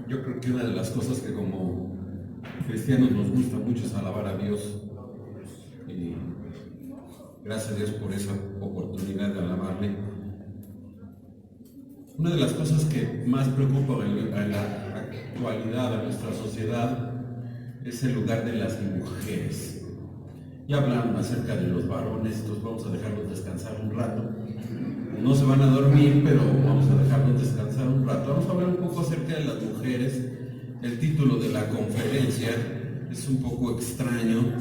Yo creo que una de las cosas que como cristianos nos gusta mucho es alabar a Dios. Y gracias a Dios por esa oportunidad de alabarle. Una de las cosas que más preocupa en la actualidad a nuestra sociedad es el lugar de las mujeres. Ya hablaron acerca de los varones, entonces vamos a dejarlos descansar un rato. No se van a dormir, pero vamos a dejarlos descansar un rato. Vamos a hablar un poco acerca de las mujeres. El título de la conferencia es un poco extraño.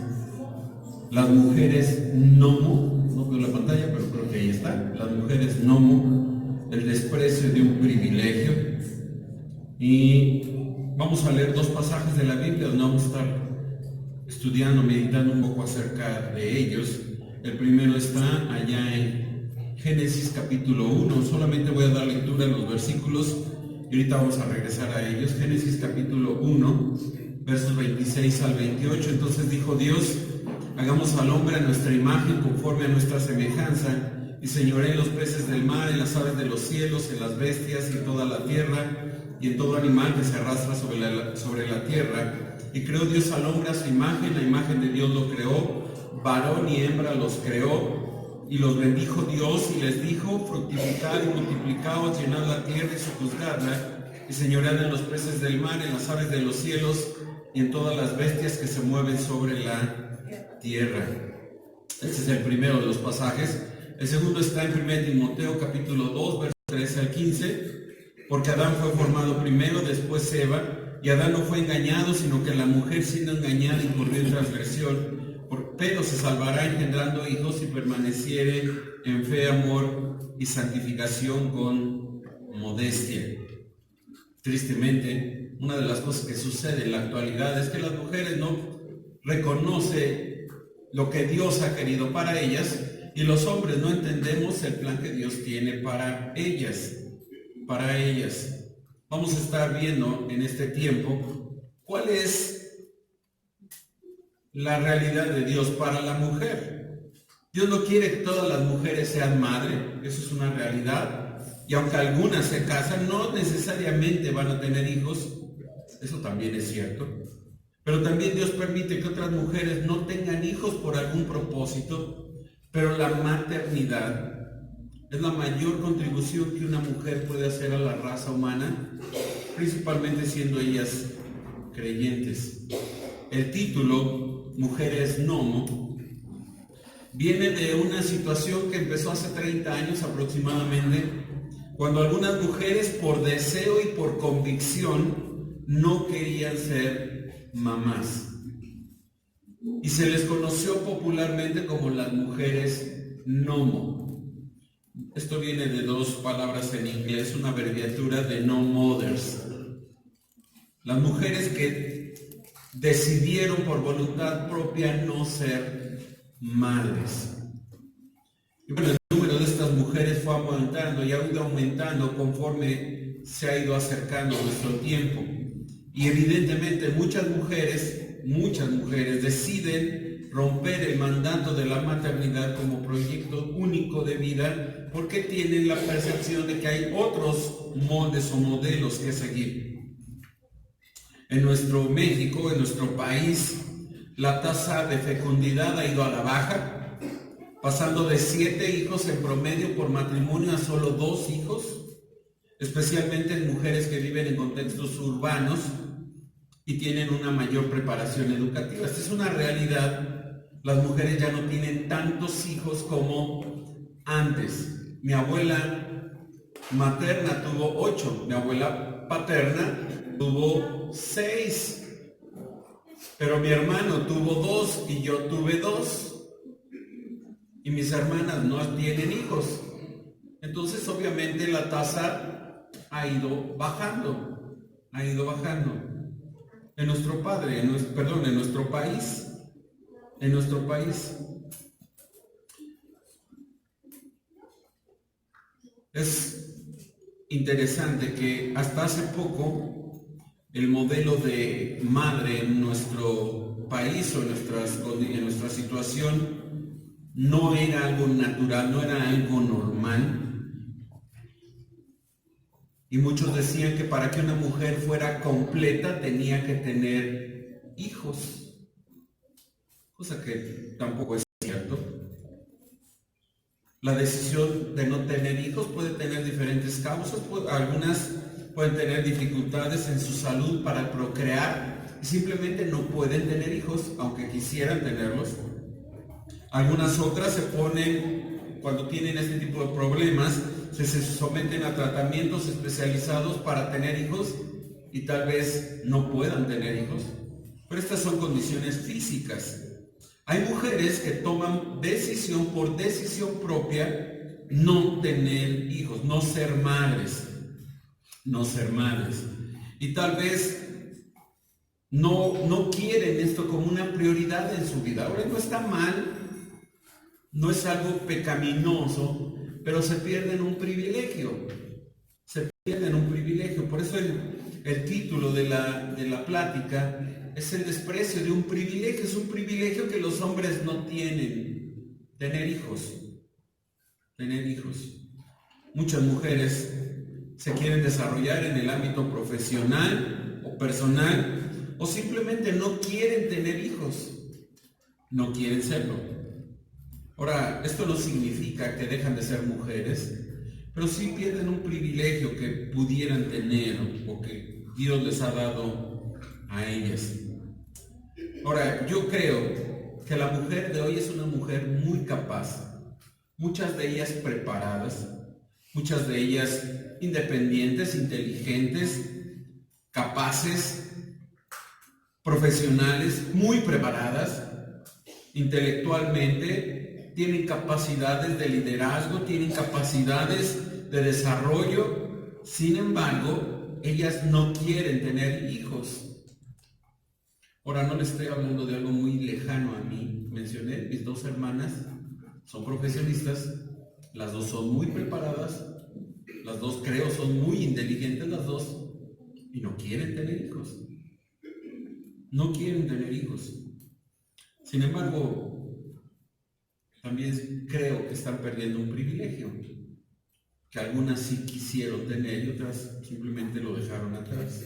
Las mujeres Nomo, no veo la pantalla, pero creo que ahí está. Las mujeres Nomo, el desprecio de un privilegio. Y vamos a leer dos pasajes de la Biblia donde vamos a estar estudiando, meditando un poco acerca de ellos. El primero está allá en Génesis capítulo 1, solamente voy a dar lectura a los versículos y ahorita vamos a regresar a ellos. Génesis capítulo 1, versos 26 al 28. Entonces dijo Dios: hagamos al hombre a nuestra imagen, conforme a nuestra semejanza, y señoree en los peces del mar, en las aves de los cielos, en las bestias y en toda la tierra, y en todo animal que se arrastra sobre la tierra. Y creó Dios al hombre a su imagen, la imagen de Dios lo creó, varón y hembra los creó. Y los bendijo Dios y les dijo: fructificad y multiplicaos, llenad la tierra y sojuzgadla, y señoread en los peces del mar, en las aves de los cielos, y en todas las bestias que se mueven sobre la tierra. Este es el primero de los pasajes. El segundo está en 1 Timoteo capítulo 2, versos 13 al 15. Porque Adán fue formado primero, después Eva, y Adán no fue engañado, sino que la mujer, siendo engañada, incurrió en transgresión. Pero se salvará engendrando hijos si permaneciere en fe, amor y santificación con modestia. Tristemente, una de las cosas que sucede en la actualidad es que las mujeres no reconocen lo que Dios ha querido para ellas, y los hombres no entendemos el plan que Dios tiene para ellas. Vamos a estar viendo en este tiempo cuál es la realidad de Dios para la mujer. Dios no quiere que todas las mujeres sean madre, eso es una realidad, y aunque algunas se casan, no necesariamente van a tener hijos, eso también es cierto, pero también Dios permite que otras mujeres no tengan hijos por algún propósito, pero la maternidad es la mayor contribución que una mujer puede hacer a la raza humana, principalmente siendo ellas creyentes. El título, Mujeres Nomo, viene de una situación que empezó hace 30 años aproximadamente, cuando algunas mujeres por deseo y por convicción no querían ser mamás. Y se les conoció popularmente como las mujeres Nomo. Esto viene de dos palabras en inglés, una abreviatura de No Mothers. Las mujeres que decidieron por voluntad propia no ser madres. Y bueno, el número de estas mujeres fue aumentando y ha ido aumentando conforme se ha ido acercando nuestro tiempo. Y evidentemente muchas mujeres deciden romper el mandato de la maternidad como proyecto único de vida, porque tienen la percepción de que hay otros moldes o modelos que seguir. En nuestro México, en nuestro país, la tasa de fecundidad ha ido a la baja, pasando de 7 hijos en promedio por matrimonio a solo 2 hijos, especialmente en mujeres que viven en contextos urbanos y tienen una mayor preparación educativa. Esta es una realidad. Las mujeres ya no tienen tantos hijos como antes. Mi abuela materna tuvo 8, mi abuela paterna tuvo 6, pero mi hermano tuvo 2 y yo tuve 2, y mis hermanas no tienen hijos. Entonces obviamente la tasa ha ido bajando. En nuestro país. Es interesante que hasta hace poco el modelo de madre en nuestro país o en nuestra situación no era algo natural, no era algo normal. Y muchos decían que para que una mujer fuera completa tenía que tener hijos, cosa que tampoco es cierto. La decisión de no tener hijos puede tener diferentes causas. Algunas pueden tener dificultades en su salud para procrear y simplemente no pueden tener hijos, aunque quisieran tenerlos. Algunas otras se ponen, cuando tienen este tipo de problemas, se someten a tratamientos especializados para tener hijos y tal vez no puedan tener hijos. Pero estas son condiciones físicas. Hay mujeres que toman decisión por decisión propia no tener hijos, no ser madres. Y tal vez no quieren esto como una prioridad en su vida. Ahora, no está mal, no es algo pecaminoso, pero se pierden un privilegio. Por eso el título de la plática es el desprecio de un privilegio. Es un privilegio que los hombres no tienen, tener hijos. Muchas mujeres se quieren desarrollar en el ámbito profesional o personal, o simplemente no quieren tener hijos, no quieren serlo. Ahora, esto no significa que dejan de ser mujeres, pero sí pierden un privilegio que pudieran tener o que Dios les ha dado a ellas. Ahora, yo creo que la mujer de hoy es una mujer muy capaz, muchas de ellas preparadas, muchas de ellas independientes, inteligentes, capaces, profesionales, muy preparadas, intelectualmente, tienen capacidades de liderazgo, tienen capacidades de desarrollo. Sin embargo, ellas no quieren tener hijos. Ahora, no les estoy hablando de algo muy lejano a mí. Mencioné, mis dos hermanas son profesionistas, las dos son muy preparadas, las dos creo son muy inteligentes las dos, y no quieren tener hijos. Sin embargo, también creo que están perdiendo un privilegio, que algunas sí quisieron tener y otras simplemente lo dejaron atrás.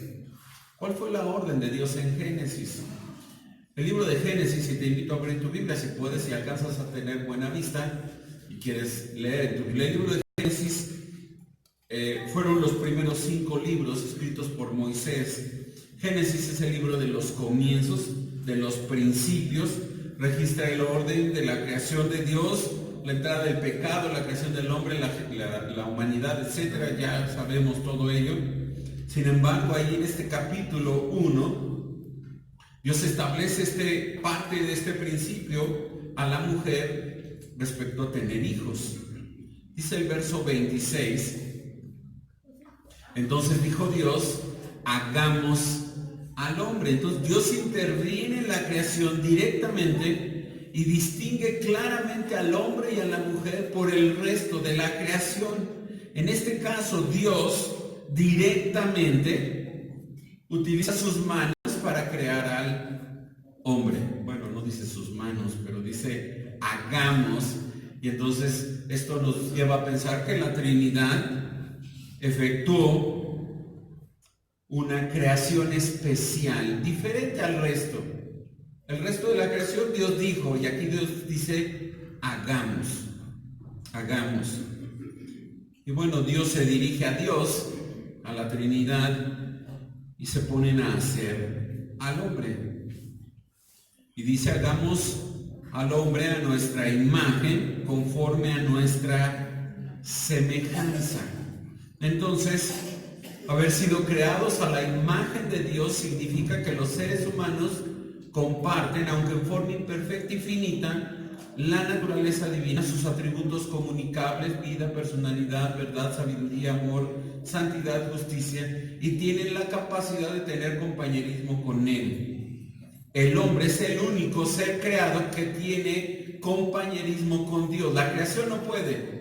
¿Cuál fue la orden de Dios en Génesis? El libro de Génesis, y te invito a abrir tu Biblia si puedes, si alcanzas a tener buena vista y quieres leer en tu Biblia. El libro de Génesis fueron los primeros 5 libros escritos por Moisés. Génesis es el libro de los comienzos, de los principios, registra el orden de la creación de Dios, la entrada del pecado, la creación del hombre, la humanidad, etc. Ya sabemos todo ello. Sin embargo, ahí en este capítulo 1, Dios establece parte de este principio a la mujer respecto a tener hijos. Dice el verso 26, entonces dijo Dios, hagamos al hombre. Entonces Dios interviene en la creación directamente y distingue claramente al hombre y a la mujer por el resto de la creación. En este caso, Dios directamente utiliza sus manos para crear al hombre. Bueno, no dice sus manos, pero dice hagamos. Y entonces esto nos lleva a pensar que la Trinidad efectuó una creación especial, diferente al resto. El resto de la creación Dios dijo, y aquí Dios dice hagamos. Y bueno, Dios se dirige a Dios, a la Trinidad, y se ponen a hacer al hombre. Y dice, hagamos al hombre a nuestra imagen, conforme a nuestra semejanza. Entonces, haber sido creados a la imagen de Dios significa que los seres humanos comparten, aunque en forma imperfecta y finita, la naturaleza divina, sus atributos comunicables, vida, personalidad, verdad, sabiduría, amor, santidad, justicia, y tienen la capacidad de tener compañerismo con Él. El hombre es el único ser creado que tiene compañerismo con Dios. La creación no puede.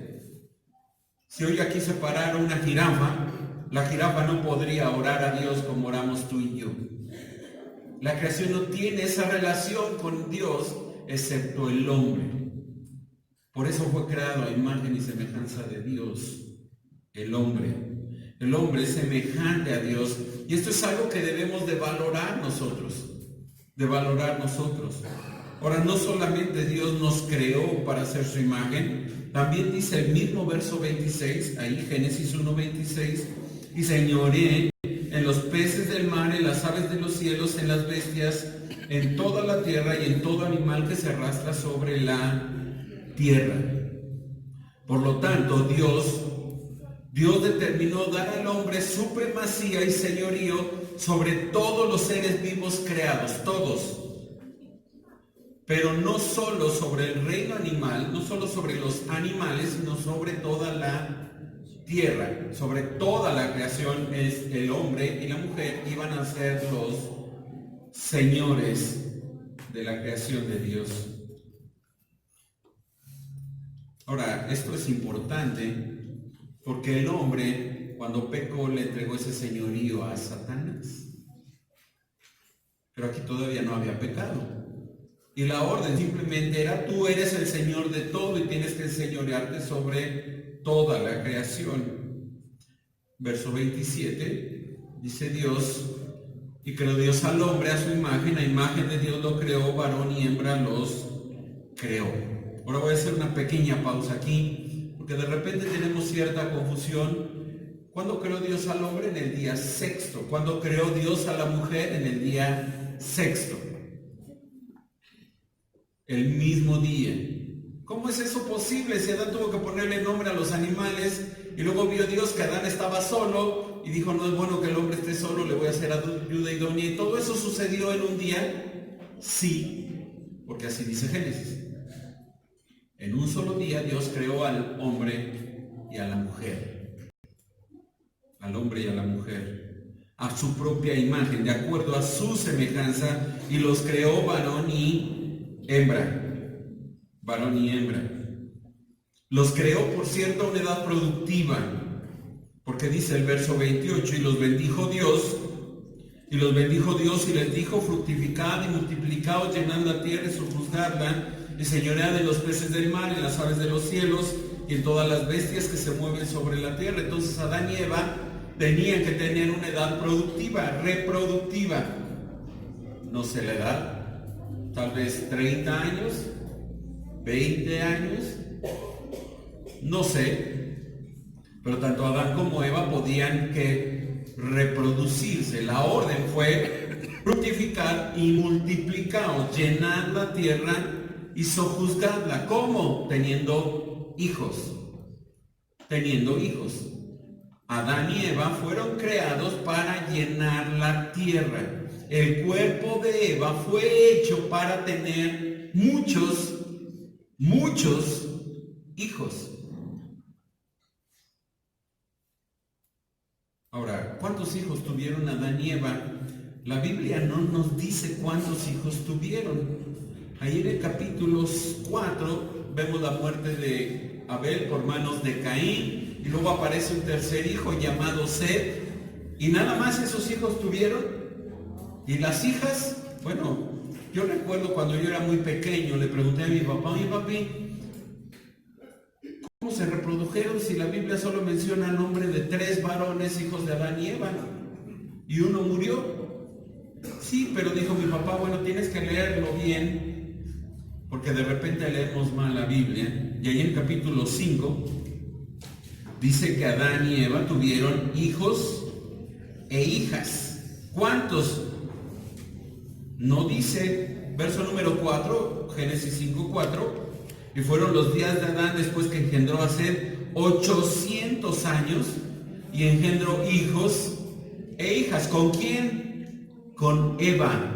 Si hoy aquí se parara una jirafa, la jirafa no podría orar a Dios como oramos tú y yo. La creación no tiene esa relación con Dios, excepto el hombre. Por eso fue creado a imagen y semejanza de Dios, el hombre. El hombre es semejante a Dios. Y esto es algo que debemos de valorar nosotros. Ahora, no solamente Dios nos creó para hacer su imagen, también dice el mismo verso 26, ahí Génesis 1:26, y señoreé en los peces del mar, en las aves de los cielos, en las bestias, en toda la tierra y en todo animal que se arrastra sobre la tierra. Por lo tanto, Dios determinó dar al hombre supremacía y señorío sobre todos los seres vivos creados, todos. Pero no solo sobre el reino animal, no solo sobre los animales, sino sobre toda la tierra, sobre toda la creación. Es el hombre y la mujer iban a ser los señores de la creación de Dios. Ahora, esto es importante porque el hombre, cuando pecó, le entregó ese señorío a Satanás. Pero aquí todavía no había pecado. Y la orden simplemente era: tú eres el Señor de todo y tienes que enseñorearte sobre toda la creación. Verso 27, dice Dios: y creó Dios al hombre a su imagen, a imagen de Dios lo creó, varón y hembra los creó. Ahora voy a hacer una pequeña pausa aquí, porque de repente tenemos cierta confusión. ¿Cuándo creó Dios al hombre? En el día sexto. ¿Cuándo creó Dios a la mujer? En el día sexto. El mismo día. ¿Cómo es eso posible? Si Adán tuvo que ponerle nombre a los animales y luego vio Dios que Adán estaba solo y dijo: no es bueno que el hombre esté solo, le voy a hacer ayuda idónea. ¿Y todo eso sucedió en un día? Sí, porque así dice Génesis. En un solo día Dios creó al hombre y a la mujer. Al hombre y a la mujer. A su propia imagen, de acuerdo a su semejanza, y los creó varón y hembra. Varón y hembra. Los creó, por cierto, a una edad productiva, porque dice el verso 28: y los bendijo Dios, y les dijo: fructificad y multiplicaos, llenad la tierra y sojuzgadla, y señoread de los peces del mar, en las aves de los cielos, y en todas las bestias que se mueven sobre la tierra. Entonces Adán y Eva tenían que tener una edad productiva, reproductiva. No sé la edad, tal vez 30 años, 20 años, no sé, pero tanto Adán como Eva podían que reproducirse. La orden fue: fructificar y multiplicaos, llenad la tierra y sojuzgadla. ¿Cómo? Teniendo hijos. Adán y Eva fueron creados para llenar la tierra. El cuerpo de Eva fue hecho para tener muchos hijos. Ahora, ¿cuántos hijos tuvieron Adán y Eva? La Biblia no nos dice cuántos hijos tuvieron. Ahí en el capítulo 4 vemos la muerte de Abel por manos de Caín, y luego aparece un tercer hijo llamado Set, y nada más esos hijos tuvieron. Y las hijas, bueno, yo recuerdo cuando yo era muy pequeño, le pregunté a mi papá: oye papi, ¿cómo se reprodujeron si la Biblia solo menciona el nombre de 3 varones, hijos de Adán y Eva, y uno murió? Sí, pero dijo mi papá: bueno, tienes que leerlo bien, porque de repente leemos mal la Biblia. Y ahí en el capítulo 5 dice que Adán y Eva tuvieron hijos e hijas. ¿Cuántos? No dice. Verso número 4, Génesis 5:4. Y fueron los días de Adán después que engendró a Set 800 años, y engendró hijos e hijas. ¿Con quién? Con Eva.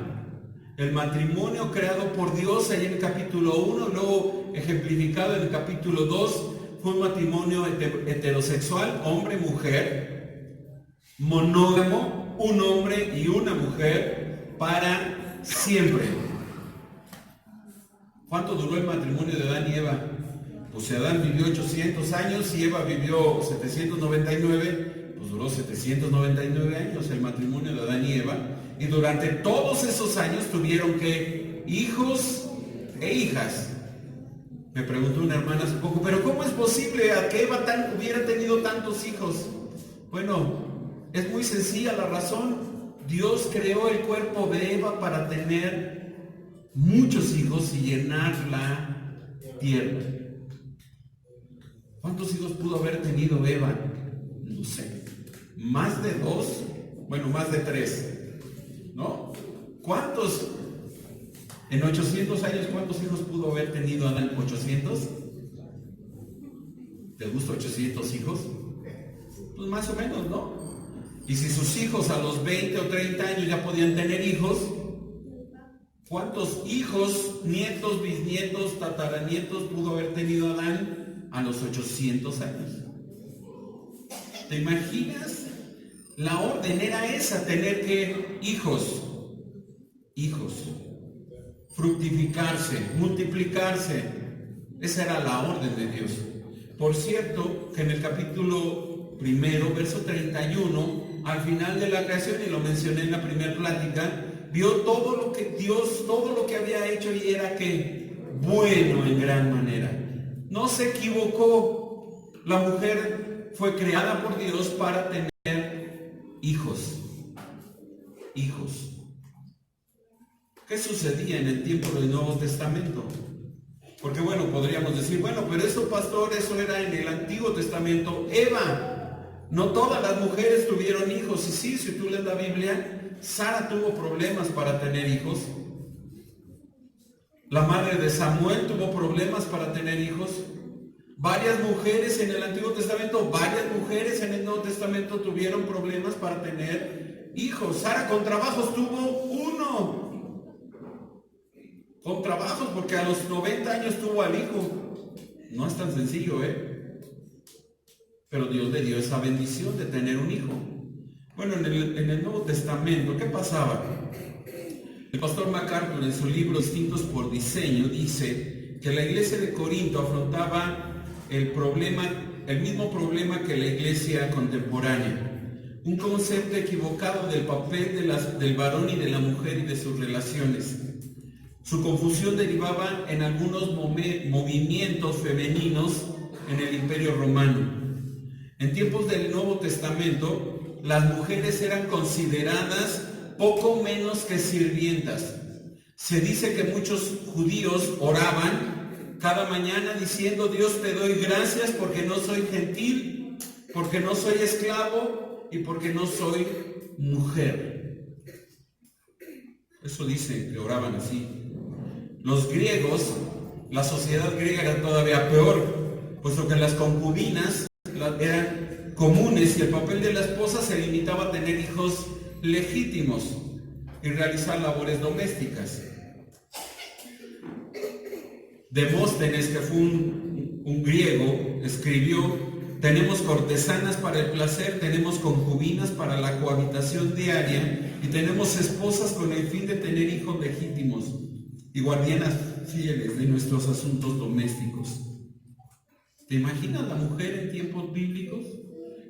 El matrimonio creado por Dios ahí en el capítulo 1, luego ejemplificado en el capítulo 2, fue un matrimonio heterosexual, hombre-mujer, monógamo, un hombre y una mujer para siempre. ¿Cuánto duró el matrimonio de Adán y Eva? Pues si Adán vivió 800 años y Eva vivió 799, pues duró 799 años el matrimonio de Adán y Eva. Y durante todos esos años tuvieron que hijos e hijas. Me preguntó una hermana hace poco: ¿pero cómo es posible a que Eva hubiera tenido tantos hijos? Bueno, es muy sencilla la razón. Dios creó el cuerpo de Eva para tener muchos hijos y llenar la tierra. ¿Cuántos hijos pudo haber tenido Eva? No sé. Más de 2, bueno, más de 3, ¿no? ¿Cuántos? En 800 años, ¿cuántos hijos pudo haber tenido Adán? ¿800? ¿Te gusta 800 hijos? Pues más o menos, ¿no? Y si sus hijos a los 20 o 30 años ya podían tener hijos, ¿cuántos hijos, nietos, bisnietos, tataranietos pudo haber tenido Adán a los 800 años? ¿Te imaginas? La orden era esa, tener que hijos, fructificarse, multiplicarse. Esa era la orden de Dios. Por cierto, que en el capítulo 1, verso 31, al final de la creación, y lo mencioné en la primera plática, vio todo lo que Dios, todo lo que había hecho, y era que bueno en gran manera. No se equivocó. La mujer fue creada por Dios para tener hijos. ¿Qué sucedía en el tiempo del Nuevo Testamento? Porque bueno, podríamos decir, bueno, pero eso, pastor, eso era en el Antiguo Testamento. Eva, no todas las mujeres tuvieron hijos. Y sí, si tú lees la Biblia, Sara tuvo problemas para tener hijos. La madre de Samuel tuvo problemas para tener hijos. Varias mujeres en el Antiguo Testamento, varias mujeres en el Nuevo Testamento tuvieron problemas para tener hijos. Sara con trabajos tuvo 1. Con trabajos, porque a los 90 años tuvo al hijo. No es tan sencillo, pero Dios le dio esa bendición de tener un hijo. Bueno, en el Nuevo Testamento, ¿qué pasaba? El pastor MacArthur, en su libro Distintos por Diseño, dice que la iglesia de Corinto afrontaba el mismo problema que la iglesia contemporánea. Un concepto equivocado del papel del varón y de la mujer y de sus relaciones. Su confusión derivaba en algunos movimientos femeninos en el Imperio Romano. En tiempos del Nuevo Testamento, las mujeres eran consideradas poco menos que sirvientas. Se dice que muchos judíos oraban cada mañana diciendo: Dios, te doy gracias porque no soy gentil, porque no soy esclavo y porque no soy mujer. Eso dicen que oraban así. Los griegos, la sociedad griega era todavía peor, puesto que las concubinas eran comunes y el papel de la esposa se limitaba a tener hijos legítimos y realizar labores domésticas. Demóstenes, que fue un griego, escribió: tenemos cortesanas para el placer, tenemos concubinas para la cohabitación diaria y tenemos esposas con el fin de tener hijos legítimos y guardianas fieles de nuestros asuntos domésticos. ¿Te imaginas la mujer en tiempos bíblicos?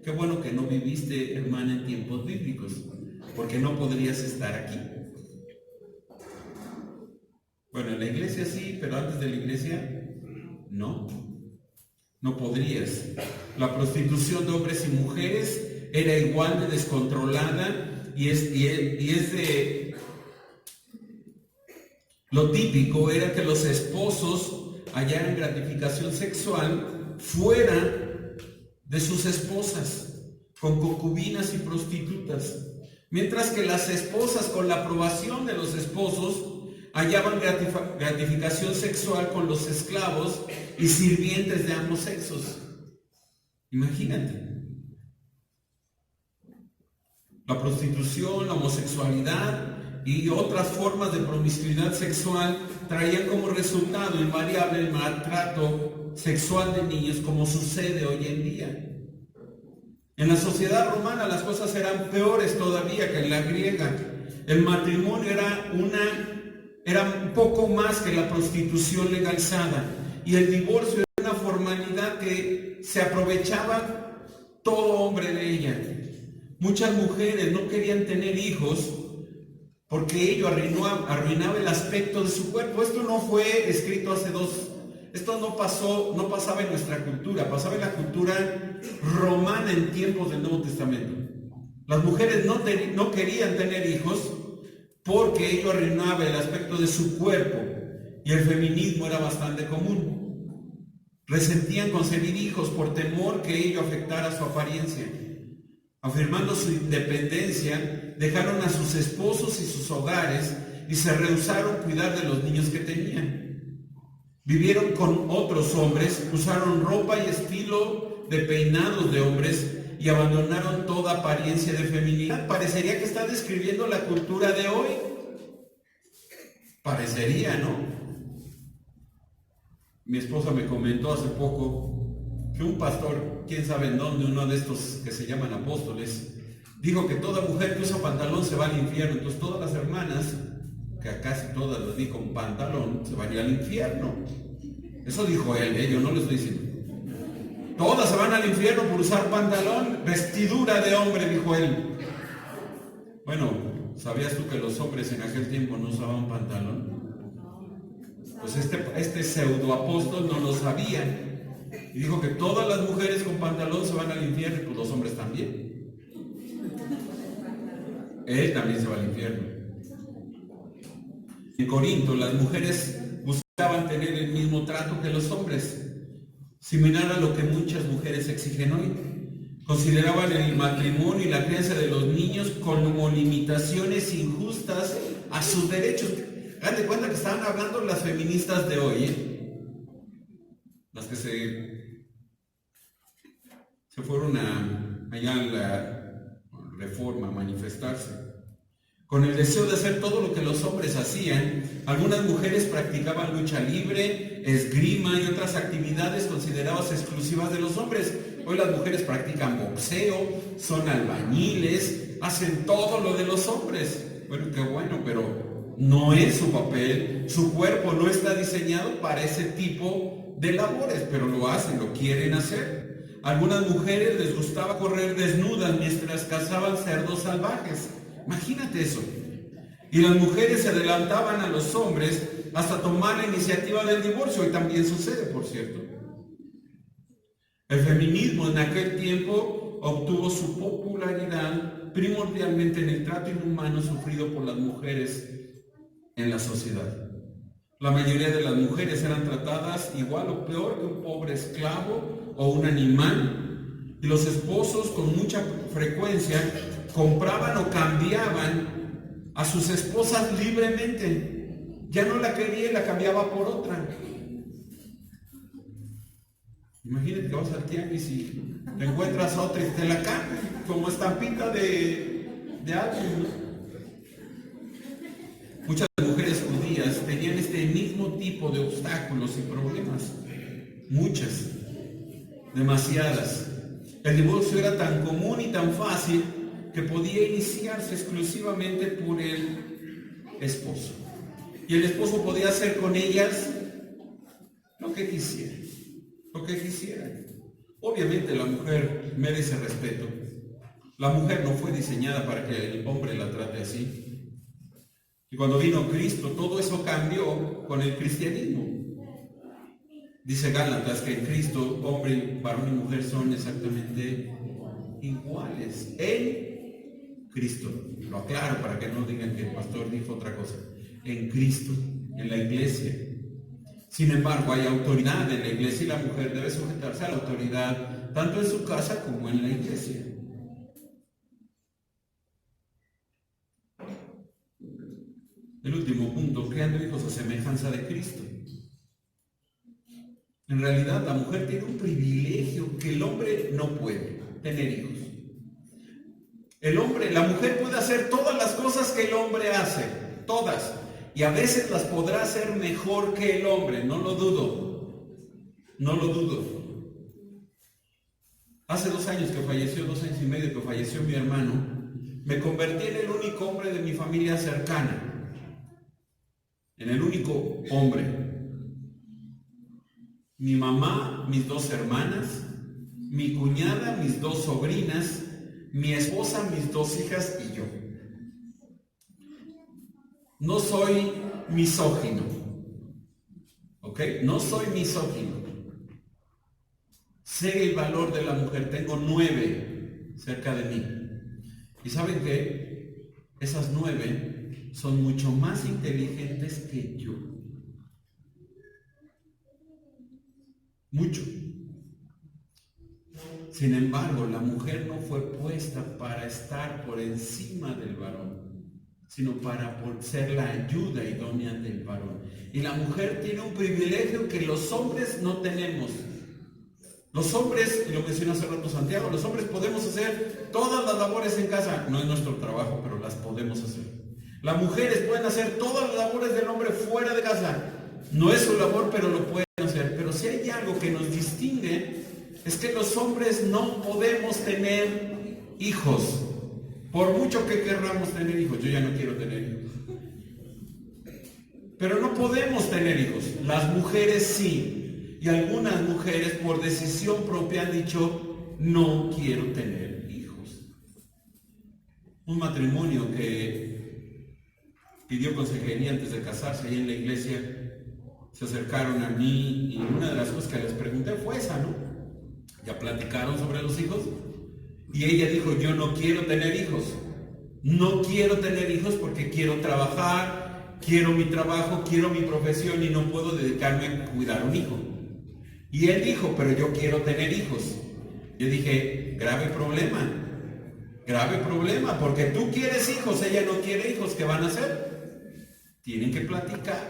Qué bueno que no viviste, hermana, en tiempos bíblicos, porque no podrías estar aquí. Bueno, en la iglesia sí, pero antes de la iglesia no podrías. La prostitución de hombres y mujeres era igual de descontrolada y es de... Lo típico era que los esposos hallaran gratificación sexual fuera de sus esposas, con concubinas y prostitutas, mientras que las esposas, con la aprobación de los esposos, hallaban gratificación sexual con los esclavos y sirvientes de ambos sexos. Imagínate. La prostitución, la homosexualidad y otras formas de promiscuidad sexual traían como resultado invariable el maltrato sexual de niños, como sucede hoy en día. En la sociedad romana las cosas eran peores todavía que en la griega. El matrimonio era un poco más que la prostitución legalizada, y el divorcio era una formalidad que se aprovechaba todo hombre de ella. Muchas mujeres no querían tener hijos porque ello arruinaba el aspecto de su cuerpo. Esto no fue escrito hace Esto no pasaba en nuestra cultura, pasaba en la cultura romana en tiempos del Nuevo Testamento. Las mujeres no querían tener hijos porque ello arruinaba el aspecto de su cuerpo y el feminismo era bastante común. Resentían concebir hijos por temor que ello afectara su apariencia. Afirmando su independencia, dejaron a sus esposos y sus hogares y se rehusaron a cuidar de los niños que tenían. Vivieron con otros hombres, usaron ropa y estilo de peinados de hombres y abandonaron toda apariencia de feminidad. Parecería que está describiendo la cultura de hoy. Parecería, ¿no? Mi esposa me comentó hace poco que un pastor, quién sabe en dónde, uno de estos que se llaman apóstoles, dijo que toda mujer que usa pantalón se va al infierno. Entonces todas las hermanas, que a casi todas las vi con pantalón, se van a ir al infierno. Eso dijo él, yo no lo estoy diciendo. Todas se van al infierno por usar pantalón, vestidura de hombre, dijo él. Bueno, ¿sabías tú que los hombres en aquel tiempo no usaban pantalón? Pues este pseudoapóstol no lo sabía. Y dijo que todas las mujeres con pantalón se van al infierno, y pues los hombres también. Él también se va al infierno. En Corinto, las mujeres buscaban tener el mismo trato que los hombres, similar a lo que muchas mujeres exigen hoy. Consideraban el matrimonio y la crianza de los niños como limitaciones injustas a sus derechos. Hagan de cuenta que estaban hablando las feministas de hoy, las que se fueron allá a la Reforma a manifestarse, con el deseo de hacer todo lo que los hombres hacían. Algunas mujeres practicaban lucha libre, esgrima y otras actividades consideradas exclusivas de los hombres. Hoy las mujeres practican boxeo, son albañiles, hacen todo lo de los hombres. Bueno, qué bueno, pero no es su papel, su cuerpo no está diseñado para ese tipo de labores, pero lo hacen, lo quieren hacer. A algunas mujeres les gustaba correr desnudas mientras cazaban cerdos salvajes. Imagínate eso. Y las mujeres se adelantaban a los hombres hasta tomar la iniciativa del divorcio, y también sucede, por cierto. El feminismo en aquel tiempo obtuvo su popularidad primordialmente en el trato inhumano sufrido por las mujeres en la sociedad. La mayoría de las mujeres eran tratadas igual o peor que un pobre esclavo o un animal, y los esposos con mucha frecuencia compraban o cambiaban a sus esposas libremente. Ya no la quería y la cambiaba por otra. Imagínate que vas al tianguis y te encuentras otra y te la cambian como estampita de alguien, ¿no? Muchas mujeres judías tenían este mismo tipo de obstáculos y problemas. Muchas, demasiadas. El divorcio era tan común y tan fácil que podía iniciarse exclusivamente por el esposo. Y el esposo podía hacer con ellas lo que quisiera. Lo que quisiera. Obviamente la mujer merece respeto. La mujer no fue diseñada para que el hombre la trate así. Y cuando vino Cristo, todo eso cambió con el cristianismo. Dice Gálatas que en Cristo, hombre, varón y mujer son exactamente iguales. En Cristo. Lo aclaro para que no digan que el pastor dijo otra cosa. En Cristo, en la iglesia. Sin embargo, hay autoridad en la iglesia y la mujer debe sujetarse a la autoridad tanto en su casa como en la iglesia. El último punto, creando hijos a semejanza de Cristo. En realidad, la mujer tiene un privilegio que el hombre no puede: tener hijos. La mujer puede hacer todas las cosas que el hombre hace, todas, y a veces las podrá hacer mejor que el hombre, no lo dudo, no lo dudo. Hace 2 años que falleció, 2 años y medio que falleció mi hermano, me convertí en el único hombre de mi familia cercana. En el único hombre. Mi mamá, mis 2 hermanas, mi cuñada, mis 2 sobrinas, mi esposa, mis 2 hijas y yo. No soy misógino, ¿ok? ¿Ok? No soy misógino. Sé el valor de la mujer. Tengo 9 cerca de mí. ¿Y saben qué? Esas 9 son mucho más inteligentes que yo. Mucho. Sin embargo, la mujer no fue puesta para estar por encima del varón, sino para ser la ayuda idónea del varón. Y la mujer tiene un privilegio que los hombres no tenemos. Los hombres, y lo mencionó hace rato Santiago, los hombres podemos hacer todas las labores en casa. No es nuestro trabajo, pero las podemos hacer. Las mujeres pueden hacer todas las labores del hombre fuera de casa. No es su labor, pero lo pueden hacer. Pero si hay algo que nos distingue, es que los hombres no podemos tener hijos. Por mucho que querramos tener hijos, yo ya no quiero tener hijos. Pero no podemos tener hijos. Las mujeres sí. Y algunas mujeres por decisión propia han dicho, no quiero tener hijos. Un matrimonio que pidió consejería antes de casarse ahí en la iglesia, se acercaron a mí y una de las cosas que les pregunté fue esa, ¿no? Ya platicaron sobre los hijos y ella dijo, yo no quiero tener hijos. No quiero tener hijos porque quiero trabajar, quiero mi trabajo, quiero mi profesión y no puedo dedicarme a cuidar un hijo. Y él dijo, pero yo quiero tener hijos. Yo dije, grave problema, porque tú quieres hijos, ella no quiere hijos, ¿qué van a hacer? Tienen que platicar,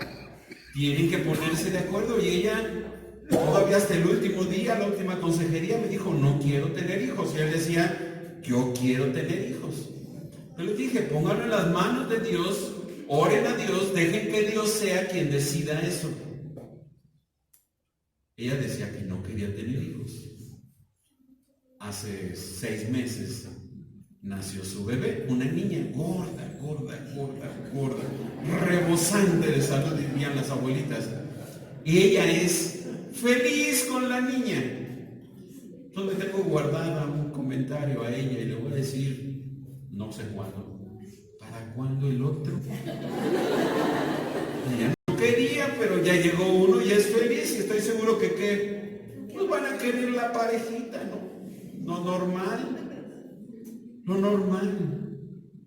tienen que ponerse de acuerdo. Y ella, todavía hasta el último día, la última consejería, me dijo, no quiero tener hijos. Y él decía, yo quiero tener hijos. Yo le dije, pónganlo en las manos de Dios, oren a Dios, dejen que Dios sea quien decida eso. Ella decía que no quería tener hijos. Hace 6 meses nació su bebé, una niña gorda, rebosante de salud, dirían las abuelitas. Y ella es feliz con la niña. Entonces tengo guardada un comentario a ella y le voy a decir, no sé cuándo. ¿Para cuándo el otro? Ella no quería, pero ya llegó uno y es feliz y estoy seguro que pues van a querer la parejita, ¿no? Lo normal.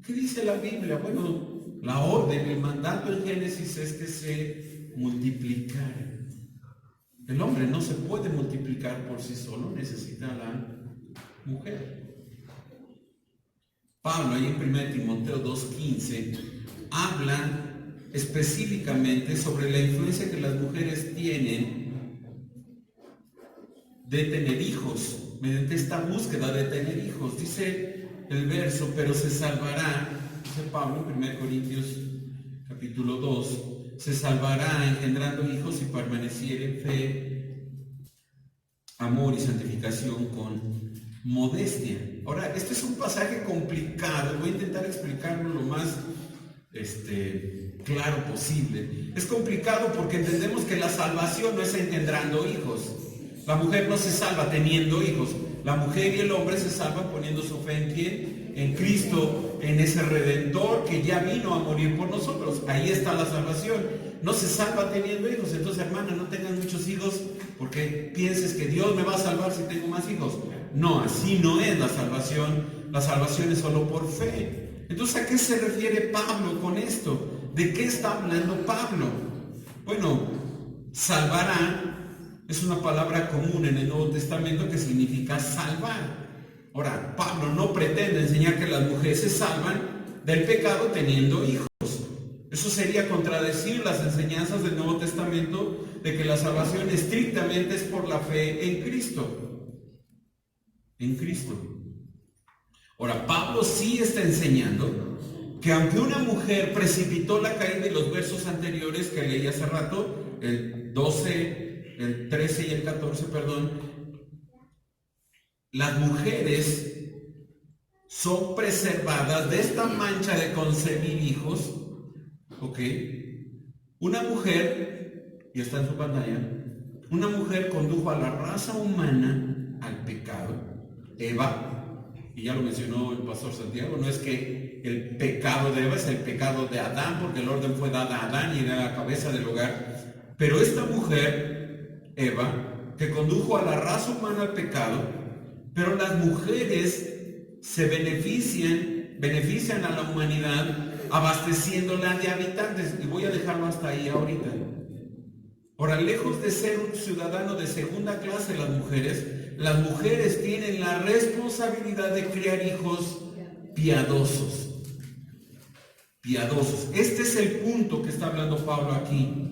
¿Qué dice la Biblia? Bueno, la orden, el mandato en Génesis es que se multiplicara. El hombre no se puede multiplicar por sí solo, necesita a la mujer. Pablo, ahí en 1 Timoteo 2:15, habla específicamente sobre la influencia que las mujeres tienen de tener hijos, mediante esta búsqueda de tener hijos. Dice el verso, pero se salvará, dice Pablo en 1 Corintios capítulo 2, se salvará engendrando hijos y permaneciera en fe, amor y santificación con modestia. Ahora, este es un pasaje complicado, voy a intentar explicarlo lo más claro posible. Es complicado porque entendemos que la salvación no es engendrando hijos. La mujer no se salva teniendo hijos. La mujer y el hombre se salvan poniendo su fe en ¿quién? En Cristo, en ese Redentor que ya vino a morir por nosotros. Ahí está la salvación. No se salva teniendo hijos. Entonces, hermana, no tengas muchos hijos porque pienses que Dios me va a salvar si tengo más hijos. No, así no es la salvación. La salvación es solo por fe. Entonces, ¿a qué se refiere Pablo con esto? ¿De qué está hablando Pablo? Bueno, salvará es una palabra común en el Nuevo Testamento que significa salvar. Ahora, Pablo no pretende enseñar que las mujeres se salvan del pecado teniendo hijos. Eso sería contradecir las enseñanzas del Nuevo Testamento de que la salvación estrictamente es por la fe en Cristo. En Cristo. Ahora, Pablo sí está enseñando que aunque una mujer precipitó la caída, y los versos anteriores que leí hace rato, el 13 y el 14, las mujeres son preservadas de esta mancha de concebir hijos, ¿ok? Una mujer, y está en su pantalla, una mujer condujo a la raza humana al pecado, Eva, y ya lo mencionó el pastor Santiago, no es que el pecado de Eva es el pecado de Adán, porque el orden fue dado a Adán y era la cabeza del hogar. Pero esta mujer, Eva, que condujo a la raza humana al pecado, pero las mujeres se benefician a la humanidad abasteciéndola de habitantes. Y voy a dejarlo hasta ahí ahorita. Ahora, lejos de ser un ciudadano de segunda clase las mujeres tienen la responsabilidad de criar hijos piadosos. Piadosos. Este es el punto que está hablando Pablo aquí.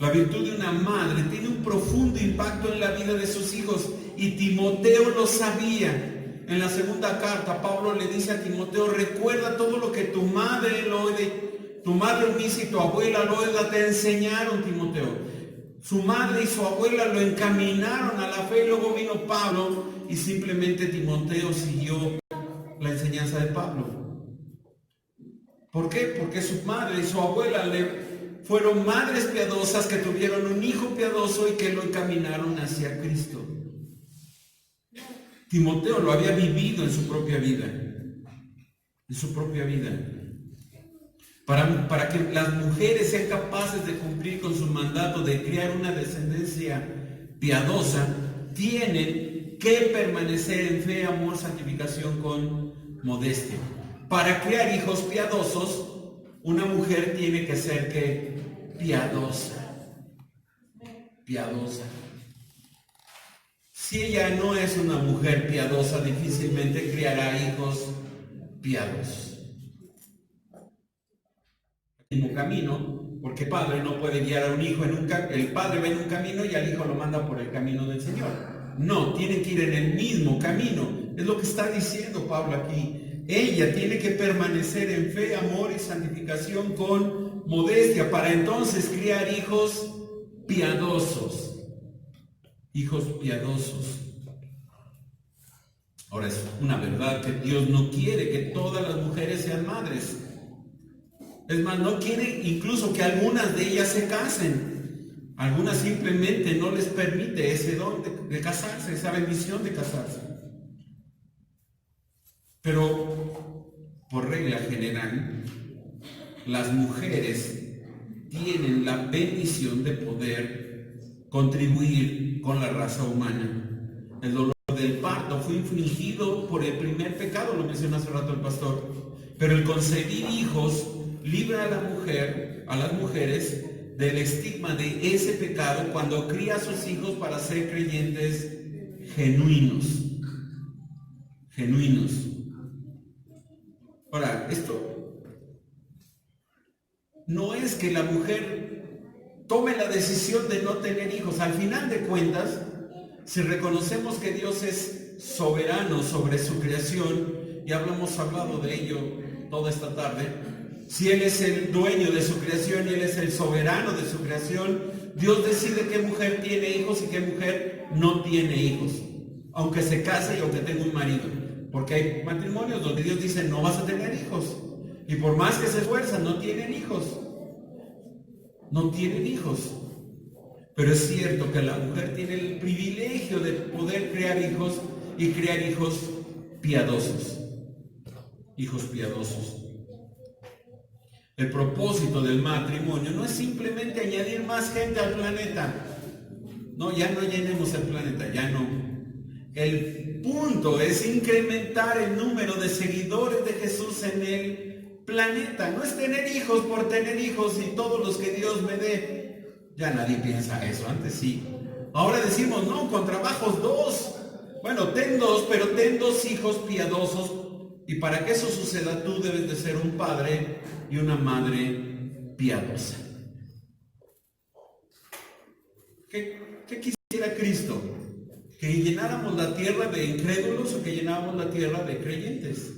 La virtud de una madre tiene un profundo impacto en la vida de sus hijos y Timoteo lo sabía. En la segunda carta, Pablo le dice a Timoteo: recuerda todo lo que tu madre Eunice y tu abuela Loida te enseñaron, Timoteo. Su madre y su abuela lo encaminaron a la fe, y luego vino Pablo y simplemente Timoteo siguió la enseñanza de Pablo. ¿Por qué? Porque su madre y su abuela fueron madres piadosas que tuvieron un hijo piadoso y que lo encaminaron hacia Cristo. Timoteo lo había vivido en su propia vida. En su propia vida. Para que las mujeres sean capaces de cumplir con su mandato de criar una descendencia piadosa, tienen que permanecer en fe, amor, santificación con modestia. Para criar hijos piadosos, una mujer tiene que ser piadosa. Piadosa. Si ella no es una mujer piadosa, difícilmente criará hijos piadosos. El mismo camino, porque el padre no puede guiar a un hijo el padre va en un camino y al hijo lo manda por el camino del Señor. No, tienen que ir en el mismo camino. Es lo que está diciendo Pablo aquí. Ella tiene que permanecer en fe, amor y santificación con modestia para entonces criar hijos piadosos. Hijos piadosos. Ahora, es una verdad que Dios no quiere que todas las mujeres sean madres. Es más, no quiere incluso que algunas de ellas se casen. Algunas simplemente no les permite ese don de casarse, esa bendición de casarse. Pero, por regla general, las mujeres tienen la bendición de poder contribuir con la raza humana. El dolor del parto fue infligido por el primer pecado, lo mencionó hace rato el pastor, pero el concebir hijos libra a las mujeres del estigma de ese pecado cuando cría a sus hijos para ser creyentes genuinos. Ahora, esto no es que la mujer tome la decisión de no tener hijos. Al final de cuentas, si reconocemos que Dios es soberano sobre su creación, y hemos hablado de ello toda esta tarde, si Él es el dueño de su creación y Él es el soberano de su creación, Dios decide qué mujer tiene hijos y qué mujer no tiene hijos, aunque se case y aunque tenga un marido. Porque hay matrimonios donde Dios dice: no vas a tener hijos, y por más que se esfuerzan, no tienen hijos. No tienen hijos. Pero es cierto que la mujer tiene el privilegio de poder crear hijos y crear hijos piadosos. Hijos piadosos. El propósito del matrimonio no es simplemente añadir más gente al planeta. No, ya no llenemos el planeta, ya no. El punto es incrementar el número de seguidores de Jesús en el planeta. No es tener hijos por tener hijos y todos los que Dios me dé. Ya nadie piensa eso, antes sí. Ahora decimos: no, con trabajos 2. Bueno, ten 2, pero ten 2 hijos piadosos. Y para que eso suceda, tú debes de ser un padre y una madre piadosa. ¿Qué quisiera Cristo? ¿Que llenáramos la tierra de incrédulos o que llenáramos la tierra de creyentes?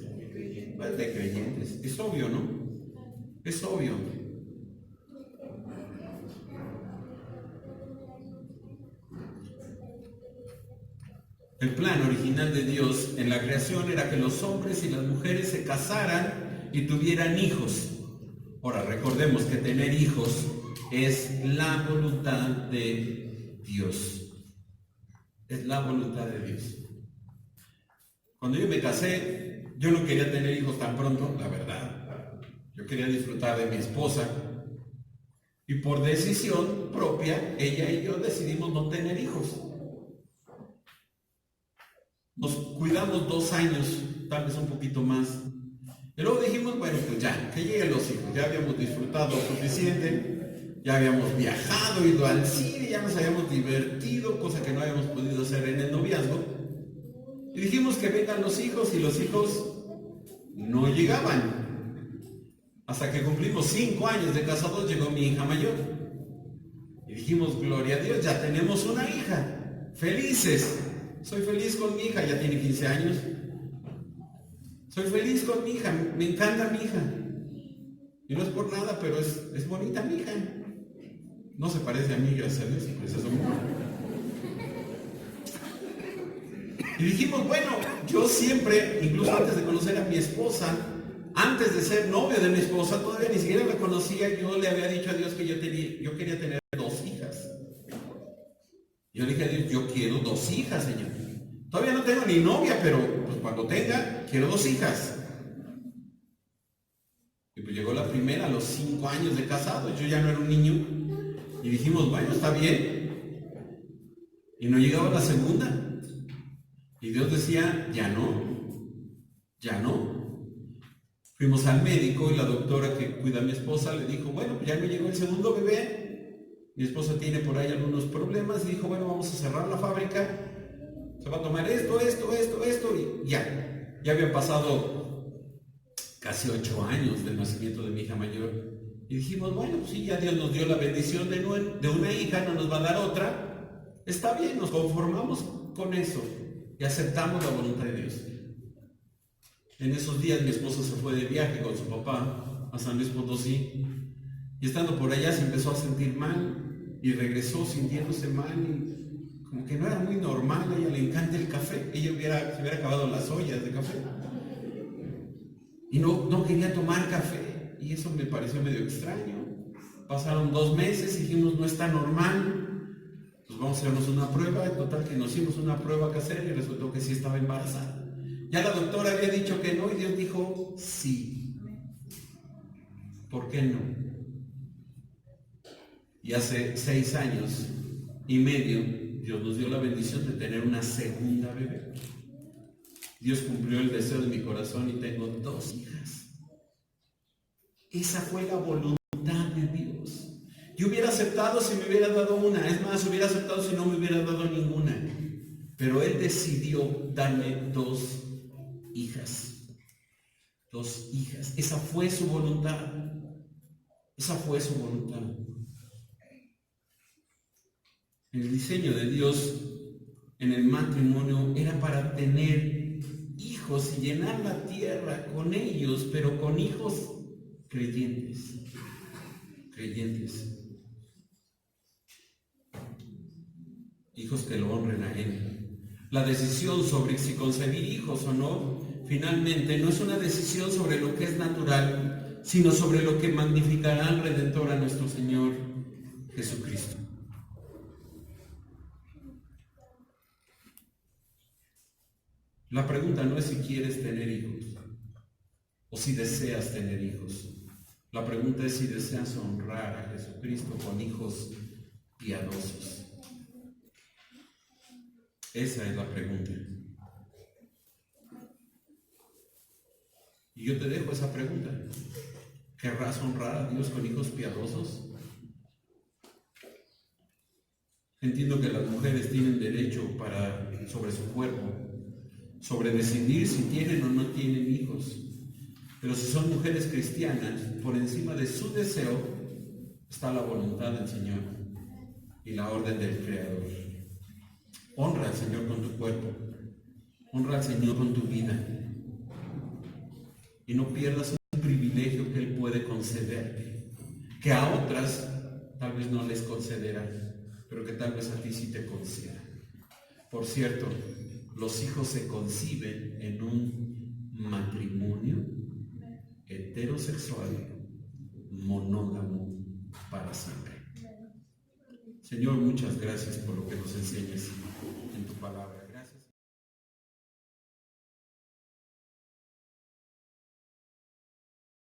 Pues de creyentes. Es obvio, ¿no? Es obvio. El plan original de Dios en la creación era que los hombres y las mujeres se casaran y tuvieran hijos. Ahora, recordemos que tener hijos es la voluntad de Dios. Es la voluntad de Dios. Cuando yo me casé, yo no quería tener hijos tan pronto, la verdad. Yo quería disfrutar de mi esposa. Y por decisión propia, ella y yo decidimos no tener hijos. Nos cuidamos 2 años, tal vez un poquito más. Y luego dijimos, bueno, pues ya, que lleguen los hijos. Ya habíamos disfrutado suficiente, ya habíamos viajado, ido al cine, ya nos habíamos divertido, cosa que no habíamos podido hacer en el noviazgo. Y dijimos que vengan los hijos, y los hijos no llegaban. Hasta que cumplimos 5 años de casados, llegó mi hija mayor. Y dijimos, gloria a Dios, ya tenemos una hija. Felices. Soy feliz con mi hija, ya tiene 15 años. Soy feliz con mi hija, me encanta mi hija. Y no es por nada, pero es bonita mi hija. No se parece a mí, gracias a Dios, pues eso. Y dijimos, bueno, yo siempre, incluso antes de conocer a mi esposa, antes de ser novio de mi esposa, todavía ni siquiera la conocía, yo le había dicho a Dios que yo quería tener 2 hijas. Yo le dije a Dios, yo quiero 2 hijas, Señor. Todavía no tengo ni novia, pero pues cuando tenga, quiero 2 hijas. Y pues llegó la primera a los 5 años de casado, yo ya no era un niño. Y dijimos, bueno, está bien. Y no llegaba la segunda. Y Dios decía, ya no, ya no. Fuimos al médico y la doctora que cuida a mi esposa le dijo, bueno, ya me llegó el segundo bebé. Mi esposa tiene por ahí algunos problemas y dijo, bueno, vamos a cerrar la fábrica. Se va a tomar esto, y ya. Ya habían pasado casi 8 años del nacimiento de mi hija mayor. Y dijimos, bueno, pues sí, ya Dios nos dio la bendición de una hija, no nos va a dar otra. Está bien, nos conformamos con eso y aceptamos la voluntad de Dios. En esos días mi esposa se fue de viaje con su papá a San Luis Potosí. Y estando por allá se empezó a sentir mal y regresó sintiéndose mal y como que no era muy normal. A ella le encanta el café, ella se hubiera acabado las ollas de café y no quería tomar café, y eso me pareció medio extraño. Pasaron 2 meses y dijimos, no está normal, pues vamos a hacernos una prueba. En total que nos hicimos una prueba casera y resultó que sí estaba embarazada. Ya la doctora había dicho que no y Dios dijo sí. ¿Por qué no? Y hace 6 años y medio Dios nos dio la bendición de tener una segunda bebé. Dios cumplió el deseo de mi corazón y tengo 2 hijas. Esa fue la voluntad de Dios. Yo hubiera aceptado si me hubiera dado una, es más, hubiera aceptado si no me hubiera dado ninguna. Pero Él decidió darme 2 hijas. 2 hijas. Esa fue su voluntad. Esa fue su voluntad. El diseño de Dios en el matrimonio era para tener hijos y llenar la tierra con ellos, pero con hijos creyentes. Creyentes. Hijos que lo honren a Él. La decisión sobre si concebir hijos o no, finalmente no es una decisión sobre lo que es natural, sino sobre lo que magnificará al Redentor, a nuestro Señor Jesucristo. La pregunta no es si quieres tener hijos o si deseas tener hijos. La pregunta es si deseas honrar a Jesucristo con hijos piadosos. Esa es la pregunta. Y yo te dejo esa pregunta. ¿Querrás honrar a Dios con hijos piadosos? Entiendo que las mujeres tienen derecho sobre su cuerpo, sobre decidir si tienen o no tienen hijos. Pero si son mujeres cristianas, por encima de su deseo está la voluntad del Señor y la orden del Creador. Honra al Señor con tu cuerpo, honra al Señor con tu vida, y no pierdas un privilegio que Él puede concederte, que a otras tal vez no les concederá, pero que tal vez a ti sí te conceda. Por cierto, los hijos se conciben en un matrimonio heterosexual, monógamo para siempre. Señor, muchas gracias por lo que nos enseñas en tu palabra.